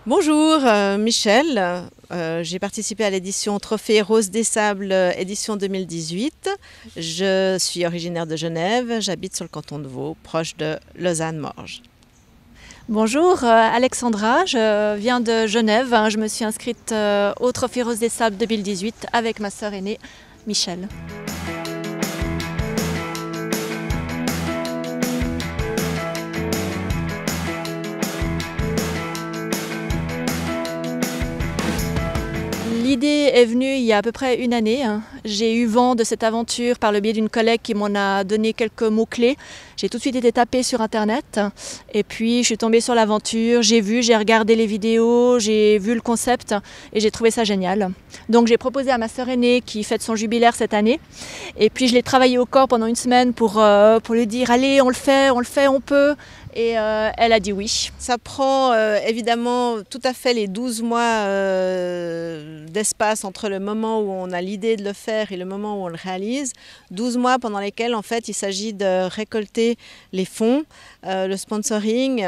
Bonjour, Michel. J'ai participé à l'édition Trophée Rose des Sables édition 2018. Je suis originaire de Genève, j'habite sur le canton de Vaud, proche de Lausanne-Morges. Bonjour, Alexandra, je viens de Genève. Je me suis inscrite au Trophée Rose des Sables 2018 avec ma sœur aînée, Michel. L'idée est venue il y a à peu près une année. J'ai eu vent de cette aventure par le biais d'une collègue qui m'en a donné quelques mots-clés. J'ai tout de suite été tapée sur Internet et puis je suis tombée sur l'aventure, j'ai regardé les vidéos, j'ai vu le concept et j'ai trouvé ça génial. Donc j'ai proposé à ma sœur aînée qui fête son jubilaire cette année et puis je l'ai travaillé au corps pendant une semaine pour lui dire allez on le fait, on peut. Et elle a dit oui. Ça prend évidemment tout à fait les 12 mois d'espace entre le moment où on a l'idée de le faire et le moment où on le réalise. 12 mois pendant lesquels en fait il s'agit de récolter les fonds, le sponsoring,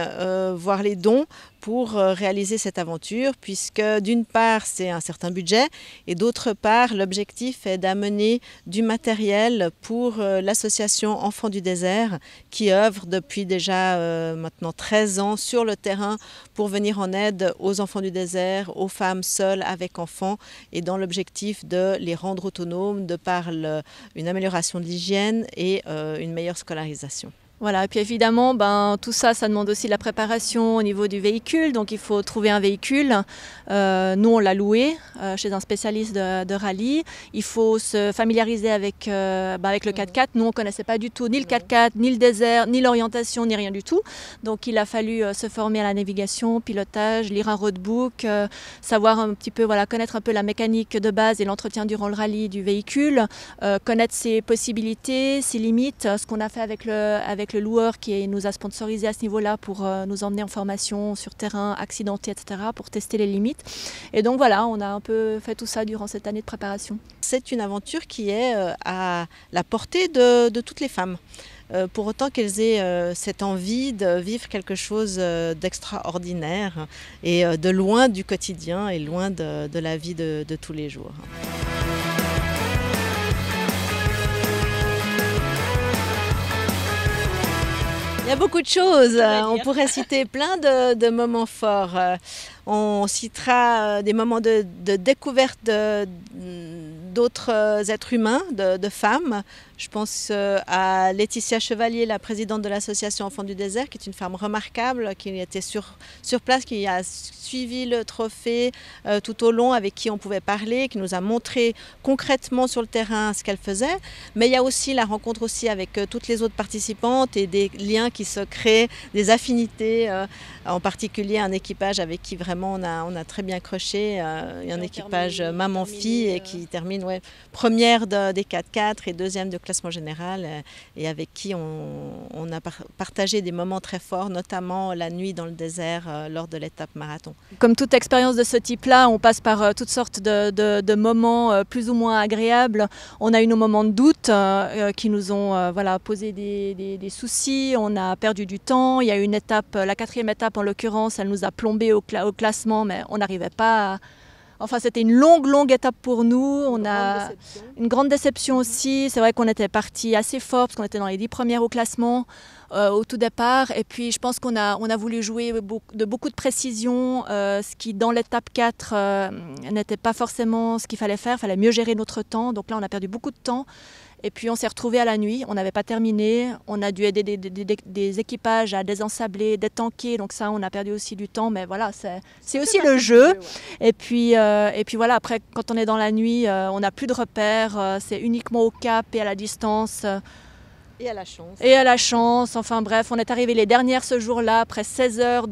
voire les dons pour réaliser cette aventure, puisque d'une part c'est un certain budget et d'autre part l'objectif est d'amener du matériel pour l'association Enfants du désert qui œuvre depuis déjà maintenant 13 ans sur le terrain pour venir en aide aux enfants du désert, aux femmes seules avec enfants et dans l'objectif de les rendre autonomes de par une amélioration de l'hygiène et une meilleure scolarisation. Voilà, et puis évidemment, tout ça, ça demande aussi de la préparation au niveau du véhicule. Donc il faut trouver un véhicule. Nous, on l'a loué chez un spécialiste de rallye. Il faut se familiariser avec le 4x4. Nous, on ne connaissait pas du tout ni le 4x4, ni le désert, ni l'orientation, ni rien du tout. Donc il a fallu se former à la navigation, pilotage, lire un roadbook, savoir un petit peu, connaître un peu la mécanique de base et l'entretien durant le rallye du véhicule, connaître ses possibilités, ses limites, ce qu'on a fait avec le loueur qui nous a sponsorisé à ce niveau-là pour nous emmener en formation sur terrain, accidenté, etc., pour tester les limites. Et donc voilà, on a un peu fait tout ça durant cette année de préparation. C'est une aventure qui est à la portée de toutes les femmes. Pour autant qu'elles aient cette envie de vivre quelque chose d'extraordinaire et de loin du quotidien et loin de la vie de tous les jours. Il y a beaucoup de choses, on pourrait citer plein de moments forts. On citera des moments de découverte d'autres êtres humains, de femmes. Je pense à Laetitia Chevalier, la présidente de l'association Enfants du désert, qui est une femme remarquable, qui était sur place, qui a suivi le trophée tout au long, avec qui on pouvait parler, qui nous a montré concrètement sur le terrain ce qu'elle faisait. Mais il y a aussi la rencontre aussi avec toutes les autres participantes et des liens qui se créent, des affinités, en particulier un équipage avec qui vraiment on a très bien croché, un équipage maman-fille et qui termine première des 4x4 et deuxième de classement général et avec qui on a partagé des moments très forts, notamment la nuit dans le désert lors de l'étape marathon. Comme toute expérience de ce type-là, on passe par toutes sortes de moments plus ou moins agréables. On a eu nos moments de doute qui nous ont posé des soucis, on a perdu du temps. Il y a eu une étape, la 4e étape en l'occurrence, elle nous a plombé au classement, mais on n'arrivait pas à... Enfin, c'était une longue étape pour nous. On a une grande déception aussi. C'est vrai qu'on était parti assez fort parce qu'on était dans les 10 premières au classement au tout départ. Et puis, je pense qu'on a voulu jouer de beaucoup de précision, ce qui, dans l'étape 4, n'était pas forcément ce qu'il fallait faire. Il fallait mieux gérer notre temps. Donc là, on a perdu beaucoup de temps. Et puis on s'est retrouvés à la nuit, on n'avait pas terminé, on a dû aider des équipages à désensabler, détanker, donc ça on a perdu aussi du temps, mais voilà, c'est aussi le jeu. Et puis voilà, après quand on est dans la nuit, on n'a plus de repères, c'est uniquement au cap et à la distance. Et à la chance. Et à la chance, enfin bref, on est arrivés les dernières ce jour-là, après 16 heures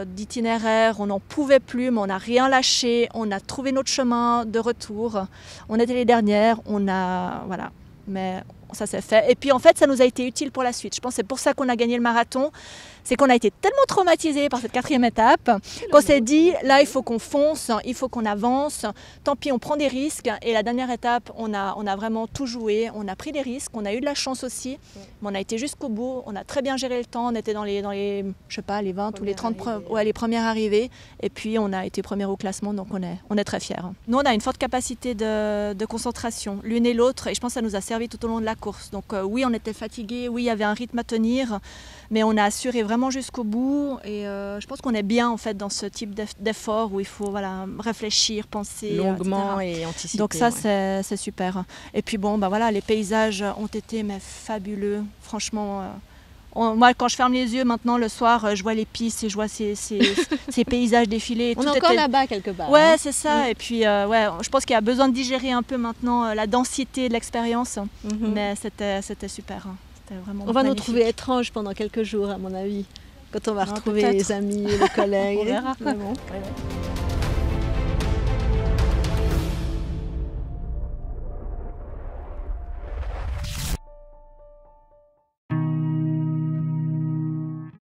d'itinéraire, on n'en pouvait plus, mais on n'a rien lâché, on a trouvé notre chemin de retour. On était les dernières, mais ça s'est fait. Et puis en fait, ça nous a été utile pour la suite. Je pense que c'est pour ça qu'on a gagné le marathon. C'est qu'on a été tellement traumatisés par cette 4e étape qu'on s'est dit, là, il faut qu'on fonce, il faut qu'on avance. Tant pis, on prend des risques. Et la dernière étape, on a vraiment tout joué. On a pris des risques, on a eu de la chance aussi. Mais on a été jusqu'au bout. On a très bien géré le temps. On était dans les je sais pas, les 20 ou les 30 les premières arrivées. Et puis, on a été première au classement, donc on est très fiers. Nous, on a une forte capacité de concentration, l'une et l'autre. Et je pense que ça nous a servi tout au long de la course. Donc oui, on était fatigués. Oui, il y avait un rythme à tenir. Mais on a assuré vraiment jusqu'au bout et je pense qu'on est bien en fait dans ce type d'effort où il faut réfléchir, penser longuement etc. et anticiper. Donc ça c'est super. Et puis bon les paysages ont été fabuleux, franchement. Moi, quand je ferme les yeux maintenant le soir, je vois les pistes et je vois ces paysages défiler. On est encore là-bas quelque part. Ouais, hein. c'est ça. Et puis, je pense qu'il y a besoin de digérer un peu maintenant la densité de l'expérience. Mais c'était super. Hein. C'était vraiment on va magnifique. nous trouver étranges pendant quelques jours, à mon avis, quand on va retrouver les amis et les collègues. On verra. Mais bon.